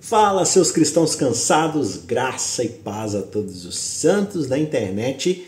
Fala, seus cristãos cansados, graça e paz a todos os santos da internet.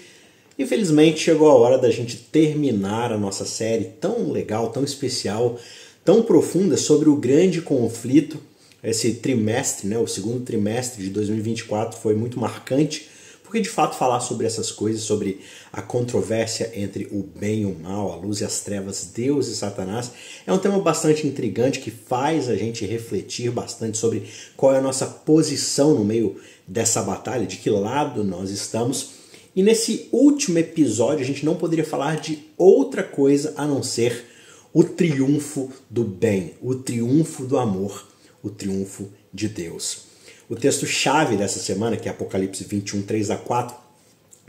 Infelizmente chegou a hora da gente terminar a nossa série tão legal, tão especial, tão profunda sobre o grande conflito. Esse trimestre, o segundo trimestre de 2024 foi muito marcante, porque de fato falar sobre essas coisas, sobre a controvérsia entre o bem e o mal, a luz e as trevas, Deus e Satanás, é um tema bastante intrigante que faz a gente refletir bastante sobre qual é a nossa posição no meio dessa batalha, de que lado nós estamos. E nesse último episódio a gente não poderia falar de outra coisa a não ser o triunfo do bem, o triunfo do amor, o triunfo de Deus. O texto-chave dessa semana, que é Apocalipse 21, 3-4,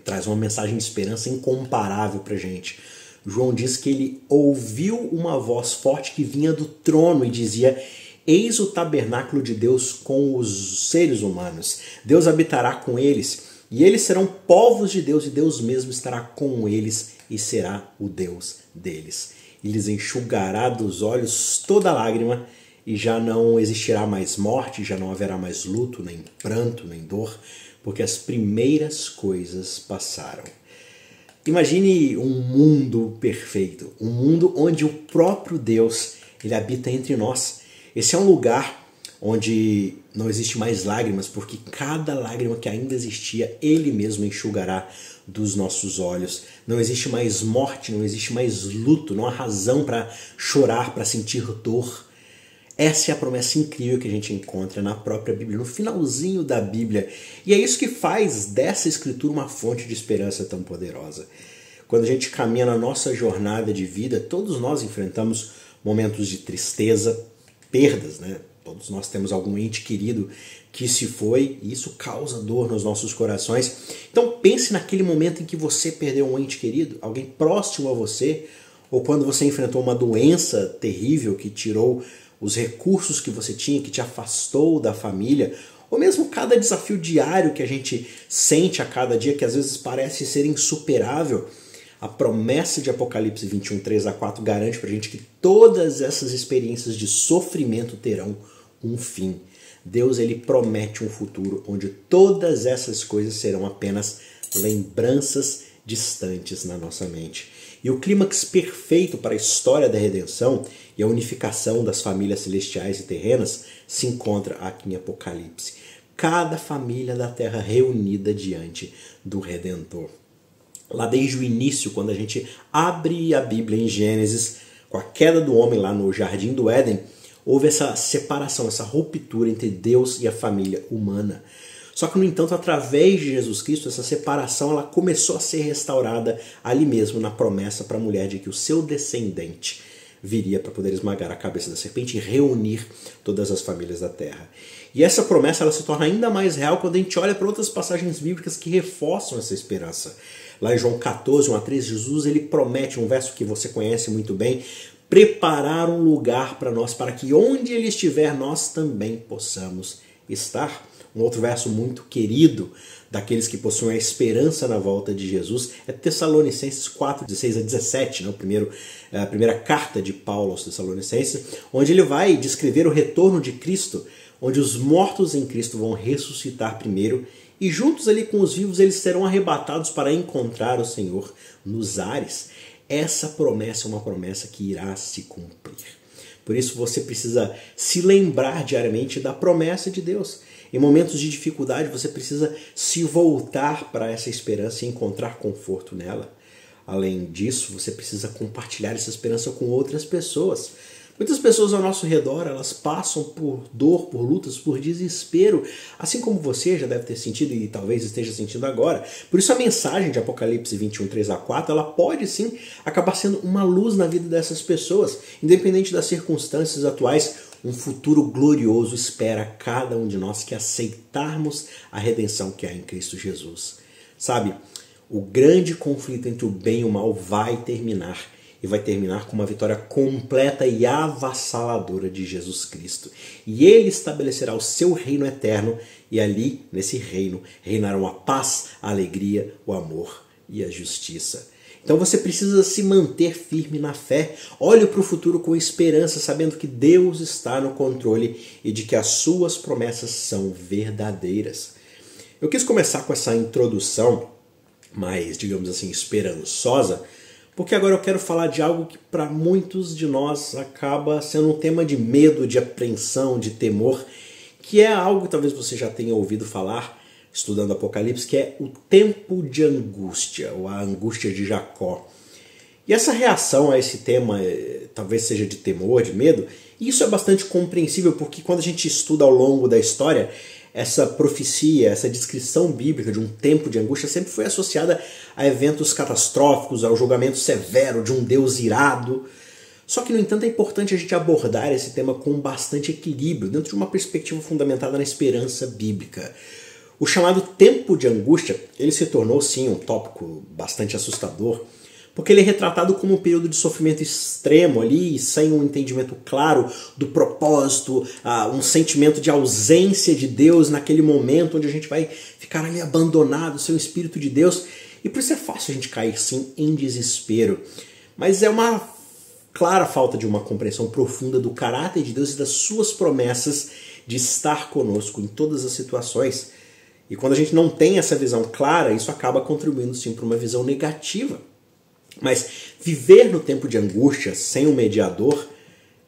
traz uma mensagem de esperança incomparável pra gente. João diz que ele ouviu uma voz forte que vinha do trono e dizia: eis o tabernáculo de Deus com os seres humanos. Deus habitará com eles, e eles serão povos de Deus, e Deus mesmo estará com eles e será o Deus deles. E lhes enxugará dos olhos toda lágrima, e já não existirá mais morte, já não haverá mais luto, nem pranto, nem dor, porque as primeiras coisas passaram. Imagine um mundo perfeito, um mundo onde o próprio Deus ele habita entre nós. Esse é um lugar onde não existe mais lágrimas, porque cada lágrima que ainda existia, Ele mesmo enxugará dos nossos olhos. Não existe mais morte, não existe mais luto, não há razão para chorar, para sentir dor. Essa é a promessa incrível que a gente encontra na própria Bíblia, no finalzinho da Bíblia. E é isso que faz dessa escritura uma fonte de esperança tão poderosa. Quando a gente caminha na nossa jornada de vida, todos nós enfrentamos momentos de tristeza, perdas, Todos nós temos algum ente querido que se foi, e isso causa dor nos nossos corações. Então pense naquele momento em que você perdeu um ente querido, alguém próximo a você, ou quando você enfrentou uma doença terrível que tirou os recursos que você tinha, que te afastou da família, ou mesmo cada desafio diário que a gente sente a cada dia, que às vezes parece ser insuperável. A promessa de Apocalipse 21, 3-4 garante pra gente que todas essas experiências de sofrimento terão um fim. Deus ele promete um futuro onde todas essas coisas serão apenas lembranças distantes na nossa mente. E o clímax perfeito para a história da redenção e a unificação das famílias celestiais e terrenas se encontra aqui em Apocalipse. Cada família da terra reunida diante do Redentor. Lá desde o início, quando a gente abre a Bíblia em Gênesis, com a queda do homem lá no Jardim do Éden, houve essa separação, essa ruptura entre Deus e a família humana. Só que, no entanto, através de Jesus Cristo, essa separação ela começou a ser restaurada ali mesmo na promessa para a mulher de que o seu descendente viria para poder esmagar a cabeça da serpente e reunir todas as famílias da terra. E essa promessa ela se torna ainda mais real quando a gente olha para outras passagens bíblicas que reforçam essa esperança. Lá em João 14, 1-3, Jesus ele promete, um verso que você conhece muito bem, preparar um lugar para nós, para que onde Ele estiver, nós também possamos estar. Um outro verso muito querido daqueles que possuem a esperança na volta de Jesus é Tessalonicenses 4, 16-17, a primeira carta de Paulo aos Tessalonicenses, onde ele vai descrever o retorno de Cristo, onde os mortos em Cristo vão ressuscitar primeiro e juntos ali com os vivos eles serão arrebatados para encontrar o Senhor nos ares. Essa promessa é uma promessa que irá se cumprir. Por isso você precisa se lembrar diariamente da promessa de Deus. Em momentos de dificuldade você precisa se voltar para essa esperança e encontrar conforto nela. Além disso, você precisa compartilhar essa esperança com outras pessoas. Muitas pessoas ao nosso redor, elas passam por dor, por lutas, por desespero, assim como você já deve ter sentido e talvez esteja sentindo agora. Por isso a mensagem de Apocalipse 21, 3-4, ela pode sim acabar sendo uma luz na vida dessas pessoas. Independente das circunstâncias atuais, um futuro glorioso espera cada um de nós que aceitarmos a redenção que há em Cristo Jesus. Sabe, o grande conflito entre o bem e o mal vai terminar. E vai terminar com uma vitória completa e avassaladora de Jesus Cristo. E Ele estabelecerá o seu reino eterno, e ali, nesse reino, reinarão a paz, a alegria, o amor e a justiça. Então você precisa se manter firme na fé. Olhe para o futuro com esperança, sabendo que Deus está no controle e de que as suas promessas são verdadeiras. Eu quis começar com essa introdução mais, digamos assim, esperançosa, porque agora eu quero falar de algo que para muitos de nós acaba sendo um tema de medo, de apreensão, de temor, que é algo que talvez você já tenha ouvido falar estudando Apocalipse, que é o tempo de angústia, ou a angústia de Jacó. E essa reação a esse tema talvez seja de temor, de medo, e isso é bastante compreensível, porque quando a gente estuda ao longo da história, essa profecia, essa descrição bíblica de um tempo de angústia sempre foi associada a eventos catastróficos, ao julgamento severo de um Deus irado. Só que, no entanto, é importante a gente abordar esse tema com bastante equilíbrio, dentro de uma perspectiva fundamentada na esperança bíblica. O chamado tempo de angústia, ele se tornou, sim, um tópico bastante assustador, porque ele é retratado como um período de sofrimento extremo ali, sem um entendimento claro do propósito, um sentimento de ausência de Deus naquele momento onde a gente vai ficar ali abandonado, sem o Espírito de Deus. E por isso é fácil a gente cair, sim, em desespero. Mas é uma clara falta de uma compreensão profunda do caráter de Deus e das suas promessas de estar conosco em todas as situações. E quando a gente não tem essa visão clara, isso acaba contribuindo, sim, para uma visão negativa. Mas viver no tempo de angústia sem um mediador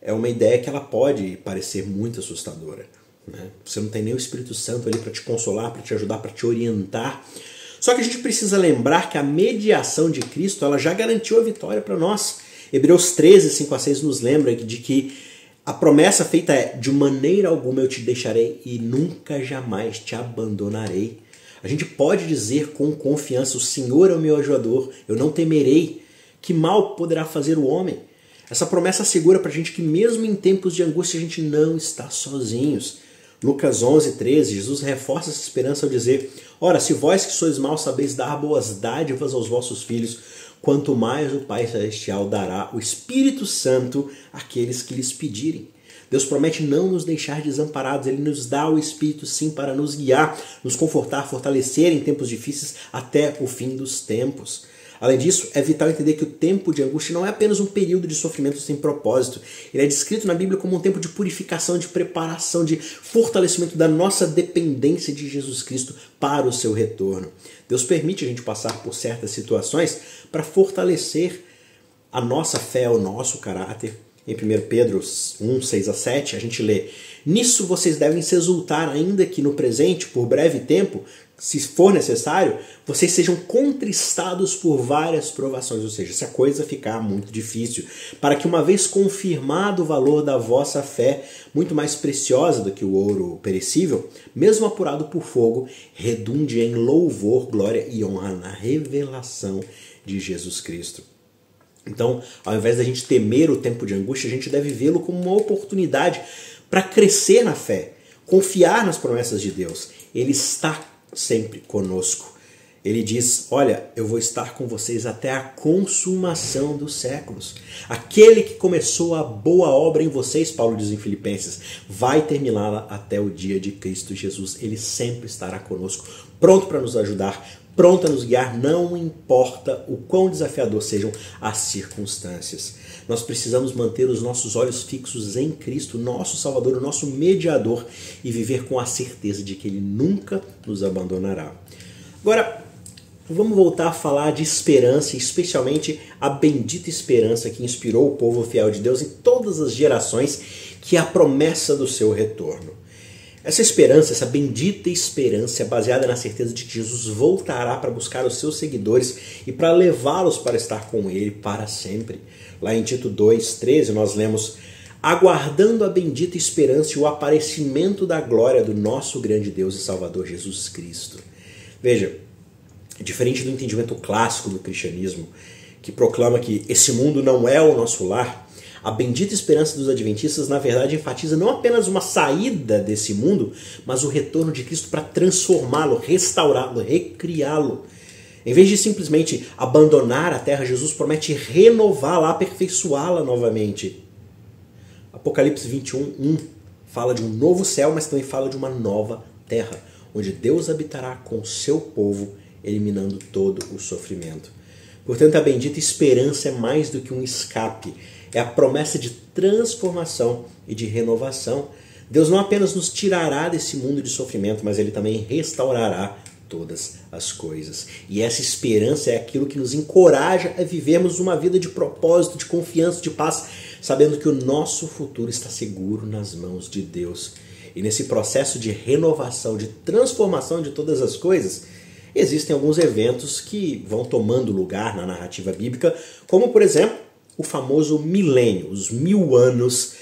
é uma ideia que ela pode parecer muito assustadora, né? Você não tem nem o Espírito Santo ali para te consolar, para te ajudar, para te orientar. Só que a gente precisa lembrar que a mediação de Cristo ela já garantiu a vitória para nós. Hebreus 13, 5-6 nos lembra de que a promessa feita é: de maneira alguma eu te deixarei e nunca jamais te abandonarei. A gente pode dizer com confiança: o Senhor é o meu ajudador, eu não temerei. Que mal poderá fazer o homem? Essa promessa assegura para a gente que mesmo em tempos de angústia a gente não está sozinhos. Lucas 11, 13, Jesus reforça essa esperança ao dizer: ora, se vós que sois maus sabeis dar boas dádivas aos vossos filhos, quanto mais o Pai Celestial dará o Espírito Santo àqueles que lhes pedirem. Deus promete não nos deixar desamparados, Ele nos dá o Espírito sim para nos guiar, nos confortar, fortalecer em tempos difíceis até o fim dos tempos. Além disso, é vital entender que o tempo de angústia não é apenas um período de sofrimento sem propósito. Ele é descrito na Bíblia como um tempo de purificação, de preparação, de fortalecimento da nossa dependência de Jesus Cristo para o seu retorno. Deus permite a gente passar por certas situações para fortalecer a nossa fé, o nosso caráter. Em 1 Pedro 1, 6-7, a gente lê: nisso vocês devem se exultar, ainda que no presente, por breve tempo, se for necessário, vocês sejam contristados por várias provações, ou seja, se a coisa ficar muito difícil, para que, uma vez confirmado o valor da vossa fé, muito mais preciosa do que o ouro perecível, mesmo apurado por fogo, redunde em louvor, glória e honra na revelação de Jesus Cristo. Então, ao invés da gente temer o tempo de angústia, a gente deve vê-lo como uma oportunidade para crescer na fé, confiar nas promessas de Deus. Ele está sempre conosco. Ele diz: olha, eu vou estar com vocês até a consumação dos séculos. Aquele que começou a boa obra em vocês, Paulo diz em Filipenses, vai terminá-la até o dia de Cristo Jesus. Ele sempre estará conosco, pronto para nos ajudar, pronto a nos guiar, não importa o quão desafiador sejam as circunstâncias. Nós precisamos manter os nossos olhos fixos em Cristo, nosso Salvador, o nosso mediador, e viver com a certeza de que Ele nunca nos abandonará. Agora, vamos voltar a falar de esperança, especialmente a bendita esperança que inspirou o povo fiel de Deus em todas as gerações, que é a promessa do seu retorno. Essa esperança, essa bendita esperança é baseada na certeza de que Jesus voltará para buscar os seus seguidores e para levá-los para estar com Ele para sempre. Lá em Tito 2,13 nós lemos: aguardando a bendita esperança e o aparecimento da glória do nosso grande Deus e Salvador Jesus Cristo. Veja, diferente do entendimento clássico do cristianismo, que proclama que esse mundo não é o nosso lar, a bendita esperança dos adventistas, na verdade, enfatiza não apenas uma saída desse mundo, mas o retorno de Cristo para transformá-lo, restaurá-lo, recriá-lo. Em vez de simplesmente abandonar a terra, Jesus promete renová-la, aperfeiçoá-la novamente. Apocalipse 21:1 fala de um novo céu, mas também fala de uma nova terra, onde Deus habitará com o seu povo, eliminando todo o sofrimento. Portanto, a bendita esperança é mais do que um escape. É a promessa de transformação e de renovação. Deus não apenas nos tirará desse mundo de sofrimento, mas Ele também restaurará todas as coisas. E essa esperança é aquilo que nos encoraja a vivermos uma vida de propósito, de confiança, de paz, sabendo que o nosso futuro está seguro nas mãos de Deus. E nesse processo de renovação, de transformação de todas as coisas, existem alguns eventos que vão tomando lugar na narrativa bíblica, como, por exemplo, o famoso milênio, os 1000 anos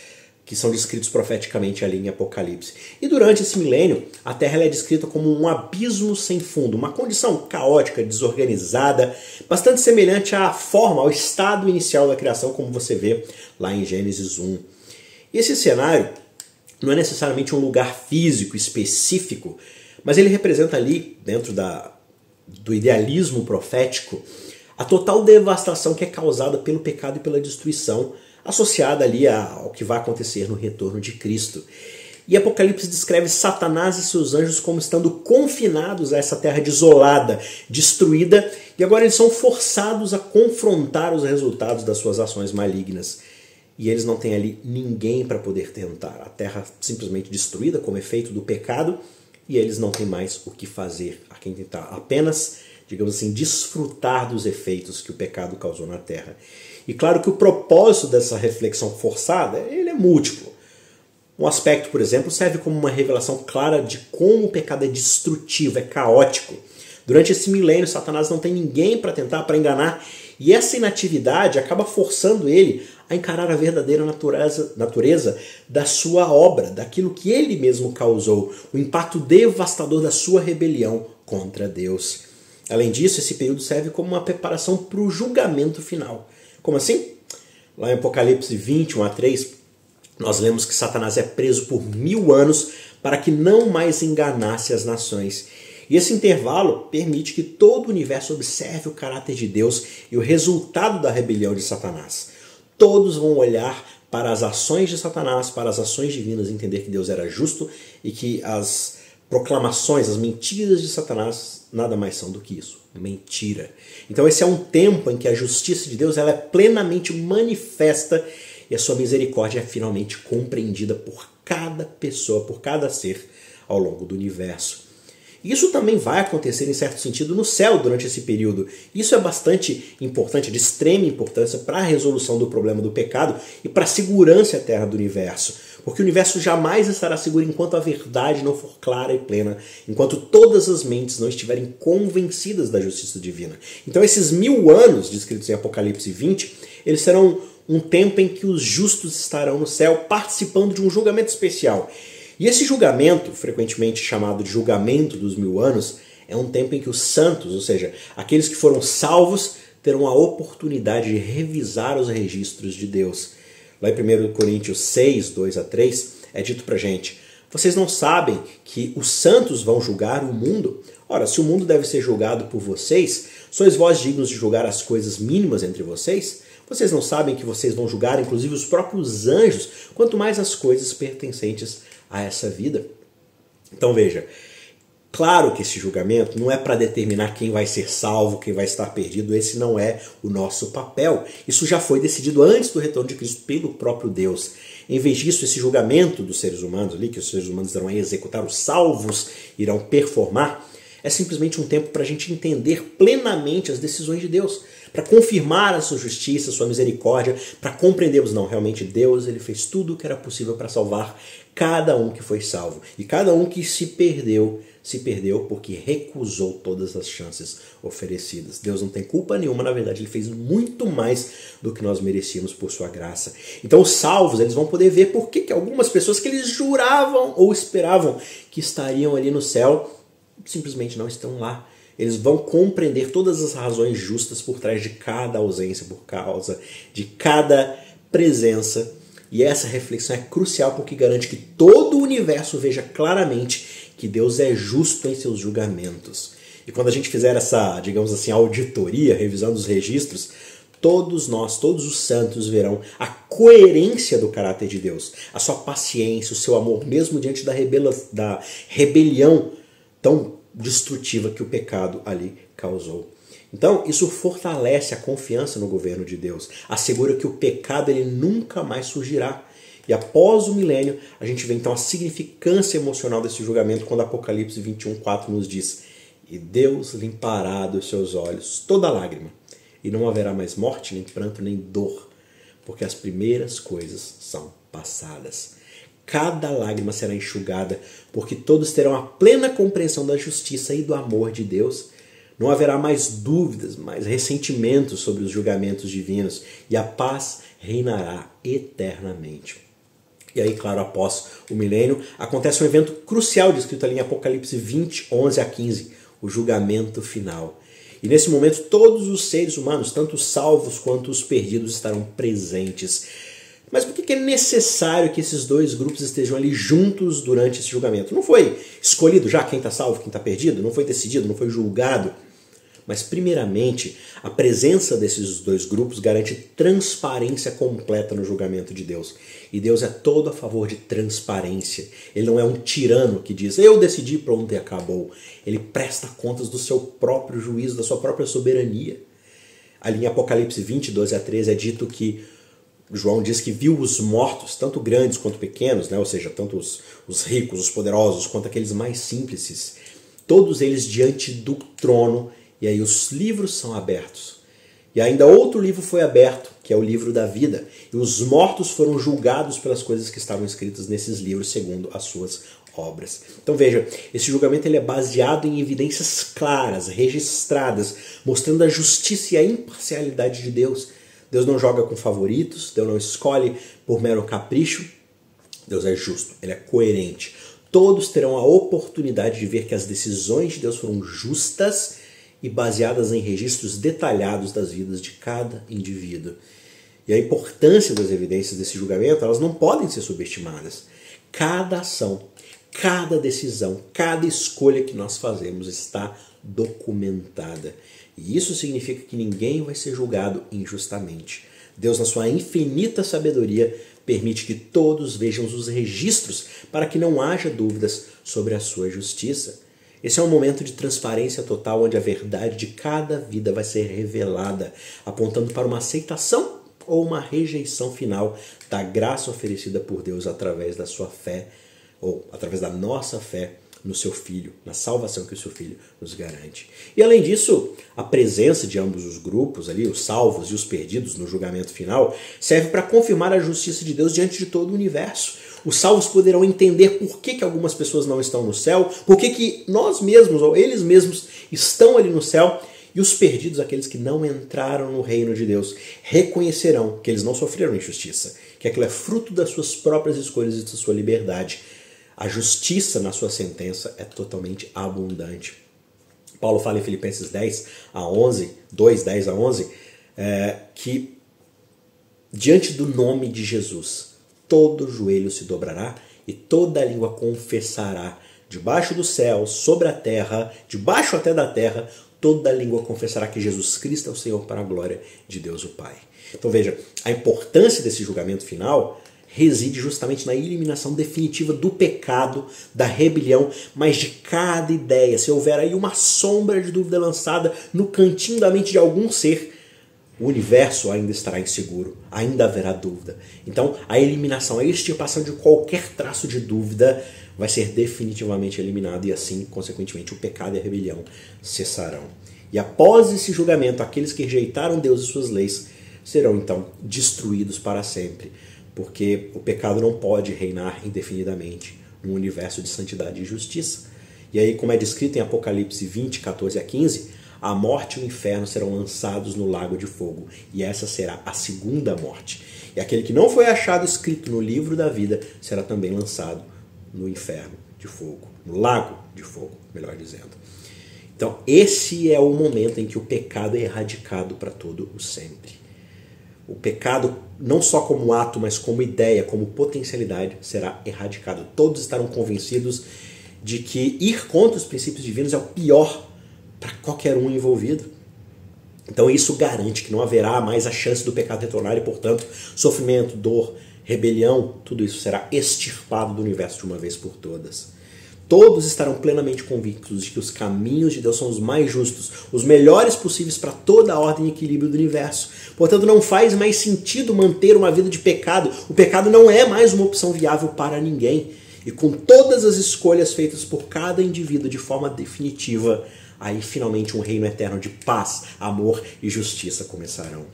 que são descritos profeticamente ali em Apocalipse. E durante esse milênio, a Terra é descrita como um abismo sem fundo, uma condição caótica, desorganizada, bastante semelhante à forma, ao estado inicial da criação, como você vê lá em Gênesis 1. E esse cenário não é necessariamente um lugar físico específico, mas ele representa ali, dentro do idealismo profético, a total devastação que é causada pelo pecado e pela destruição, associada ali ao que vai acontecer no retorno de Cristo. E Apocalipse descreve Satanás e seus anjos como estando confinados a essa terra desolada, destruída, e agora eles são forçados a confrontar os resultados das suas ações malignas. E eles não têm ali ninguém para poder tentar. A terra simplesmente destruída como efeito do pecado, e eles não têm mais o que fazer a quem tentar apenas, digamos assim, desfrutar dos efeitos que o pecado causou na terra. E claro que o propósito dessa reflexão forçada, ele é múltiplo. Um aspecto, por exemplo, serve como uma revelação clara de como o pecado é destrutivo, é caótico. Durante esse milênio, Satanás não tem ninguém para tentar, para enganar, e essa inatividade acaba forçando ele a encarar a verdadeira natureza da sua obra, daquilo que ele mesmo causou, o impacto devastador da sua rebelião contra Deus. Além disso, esse período serve como uma preparação para o julgamento final. Como assim? Lá em Apocalipse 20, 1-3, nós lemos que Satanás é preso por 1000 anos para que não mais enganasse as nações. E esse intervalo permite que todo o universo observe o caráter de Deus e o resultado da rebelião de Satanás. Todos vão olhar para as ações de Satanás, para as ações divinas, e entender que Deus era justo e que as proclamações, as mentiras de Satanás nada mais são do que isso, mentira. Então esse é um tempo em que a justiça de Deus ela é plenamente manifesta e a sua misericórdia é finalmente compreendida por cada pessoa, por cada ser ao longo do universo. Isso também vai acontecer, em certo sentido, no céu durante esse período. Isso é bastante importante, de extrema importância para a resolução do problema do pecado e para a segurança eterna do universo. Porque o universo jamais estará seguro enquanto a verdade não for clara e plena, enquanto todas as mentes não estiverem convencidas da justiça divina. Então esses 1000 anos, descritos em Apocalipse 20, eles serão um tempo em que os justos estarão no céu participando de um julgamento especial. E esse julgamento, frequentemente chamado de julgamento dos 1000 anos, é um tempo em que os santos, ou seja, aqueles que foram salvos, terão a oportunidade de revisar os registros de Deus. Lá em 1 Coríntios 6, 2-3, é dito pra gente: vocês não sabem que os santos vão julgar o mundo? Ora, se o mundo deve ser julgado por vocês, sois vós dignos de julgar as coisas mínimas entre vocês? Vocês não sabem que vocês vão julgar inclusive os próprios anjos, quanto mais as coisas pertencentes a essa vida? Então veja, claro que esse julgamento não é para determinar quem vai ser salvo, quem vai estar perdido, esse não é o nosso papel. Isso já foi decidido antes do retorno de Cristo pelo próprio Deus. Em vez disso, esse julgamento dos seres humanos ali, que os seres humanos irão executar, os salvos irão performar, é simplesmente um tempo para a gente entender plenamente as decisões de Deus, para confirmar a sua justiça, a sua misericórdia, para compreendermos, não, realmente Deus ele fez tudo o que era possível para salvar cada um que foi salvo. E cada um que se perdeu porque recusou todas as chances oferecidas. Deus não tem culpa nenhuma, na verdade ele fez muito mais do que nós merecíamos por sua graça. Então os salvos eles vão poder ver por que algumas pessoas que eles juravam ou esperavam que estariam ali no céu, simplesmente não estão lá. Eles vão compreender todas as razões justas por trás de cada ausência, por causa de cada presença. E essa reflexão é crucial porque garante que todo o universo veja claramente que Deus é justo em seus julgamentos. E quando a gente fizer essa, digamos assim, auditoria, revisando os registros, todos nós, todos os santos verão a coerência do caráter de Deus, a sua paciência, o seu amor, mesmo diante da rebelião tão destrutiva que o pecado ali causou. Então, isso fortalece a confiança no governo de Deus, assegura que o pecado ele nunca mais surgirá. E após o milênio, a gente vê então a significância emocional desse julgamento quando Apocalipse 21:4 nos diz: e Deus limpará dos seus olhos toda lágrima, e não haverá mais morte, nem pranto, nem dor, porque as primeiras coisas são passadas. Cada lágrima será enxugada, porque todos terão a plena compreensão da justiça e do amor de Deus. Não haverá mais dúvidas, mais ressentimentos sobre os julgamentos divinos, e a paz reinará eternamente. E aí, claro, após o milênio, acontece um evento crucial descrito ali em Apocalipse 20:11-15, o julgamento final. E nesse momento todos os seres humanos, tanto os salvos quanto os perdidos, estarão presentes. Mas por que é necessário que esses dois grupos estejam ali juntos durante esse julgamento? Não foi escolhido já quem está salvo, quem está perdido? Não foi decidido, não foi julgado? Mas primeiramente, a presença desses dois grupos garante transparência completa no julgamento de Deus. E Deus é todo a favor de transparência. Ele não é um tirano que diz, eu decidi, pronto e acabou. Ele presta contas do seu próprio juízo, da sua própria soberania. Ali em Apocalipse 20:12-13 é dito que João diz que viu os mortos, tanto grandes quanto pequenos, né? Ou seja, tanto os ricos, os poderosos, quanto aqueles mais simples, todos eles diante do trono, e aí os livros são abertos. E ainda outro livro foi aberto, que é o livro da vida, e os mortos foram julgados pelas coisas que estavam escritas nesses livros, segundo as suas obras. Então veja, esse julgamento ele é baseado em evidências claras, registradas, mostrando a justiça e a imparcialidade de Deus. Deus não joga com favoritos, Deus não escolhe por mero capricho. Deus é justo, ele é coerente. Todos terão a oportunidade de ver que as decisões de Deus foram justas e baseadas em registros detalhados das vidas de cada indivíduo. E a importância das evidências desse julgamento, elas não podem ser subestimadas. Cada ação, cada decisão, cada escolha que nós fazemos está documentada. E isso significa que ninguém vai ser julgado injustamente. Deus, na sua infinita sabedoria, permite que todos vejam os registros para que não haja dúvidas sobre a sua justiça. Esse é um momento de transparência total onde a verdade de cada vida vai ser revelada, apontando para uma aceitação ou uma rejeição final da graça oferecida por Deus através da sua fé, ou através da nossa fé no seu Filho, na salvação que o seu Filho nos garante. E além disso, a presença de ambos os grupos ali, os salvos e os perdidos no julgamento final, serve para confirmar a justiça de Deus diante de todo o universo. Os salvos poderão entender por que algumas pessoas não estão no céu, por que nós mesmos ou eles mesmos estão ali no céu, e os perdidos, aqueles que não entraram no reino de Deus, reconhecerão que eles não sofreram injustiça, que aquilo é fruto das suas próprias escolhas e da sua liberdade. A justiça na sua sentença é totalmente abundante. Paulo fala em Filipenses 2:10-11, que diante do nome de Jesus, todo joelho se dobrará e toda língua confessará. Debaixo do céu, sobre a terra, debaixo até da terra, toda língua confessará que Jesus Cristo é o Senhor para a glória de Deus o Pai. Então veja, a importância desse julgamento final reside justamente na eliminação definitiva do pecado, da rebelião, mas de cada ideia. Se houver aí uma sombra de dúvida lançada no cantinho da mente de algum ser, o universo ainda estará inseguro, ainda haverá dúvida. Então, a eliminação, a extirpação de qualquer traço de dúvida vai ser definitivamente eliminado e assim, consequentemente, o pecado e a rebelião cessarão. E após esse julgamento, aqueles que rejeitaram Deus e suas leis serão então destruídos para sempre, porque o pecado não pode reinar indefinidamente num universo de santidade e justiça. E aí, como é descrito em Apocalipse 20:14-15, a morte e o inferno serão lançados no lago de fogo, e essa será a segunda morte. E aquele que não foi achado escrito no livro da vida será também lançado no inferno de fogo, no lago de fogo, melhor dizendo. Então, esse é o momento em que o pecado é erradicado para todo o sempre. O pecado, não só como ato, mas como ideia, como potencialidade, será erradicado. Todos estarão convencidos de que ir contra os princípios divinos é o pior para qualquer um envolvido. Então isso garante que não haverá mais a chance do pecado retornar e, portanto, sofrimento, dor, rebelião, tudo isso será extirpado do universo de uma vez por todas. todos estarão plenamente convictos de que os caminhos de Deus são os mais justos, os melhores possíveis para toda a ordem e equilíbrio do universo. Portanto, não faz mais sentido manter uma vida de pecado. O pecado não é mais uma opção viável para ninguém. E com todas as escolhas feitas por cada indivíduo de forma definitiva, aí finalmente um reino eterno de paz, amor e justiça começarão.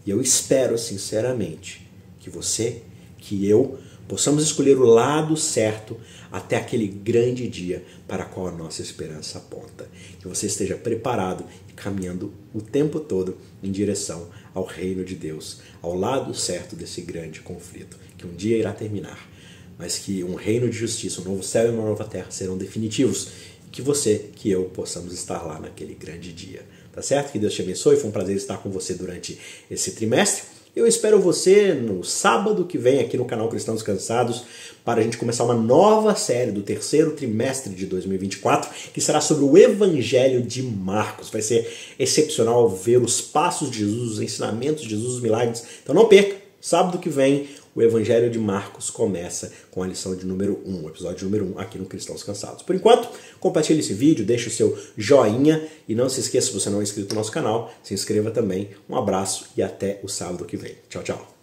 E eu espero sinceramente que você, que eu, possamos escolher o lado certo até aquele grande dia para qual a nossa esperança aponta. Que você esteja preparado e caminhando o tempo todo em direção ao reino de Deus, ao lado certo desse grande conflito, que um dia irá terminar, mas que um reino de justiça, um novo céu e uma nova terra serão definitivos. E que você, que eu, possamos estar lá naquele grande dia. Tá certo? Que Deus te abençoe. Foi um prazer estar com você durante esse trimestre. Eu espero você no sábado que vem aqui no canal Cristãos Cansados para a gente começar uma nova série do terceiro trimestre de 2024, que será sobre o Evangelho de Marcos. Vai ser excepcional ver os passos de Jesus, os ensinamentos de Jesus, os milagres. Então não perca, sábado que vem o Evangelho de Marcos começa com a lição de número 1, o episódio número 1 aqui no Cristãos Cansados. Por enquanto, compartilhe esse vídeo, deixe o seu joinha e não se esqueça, se você não é inscrito no nosso canal, se inscreva também. Um abraço e até o sábado que vem. Tchau, tchau.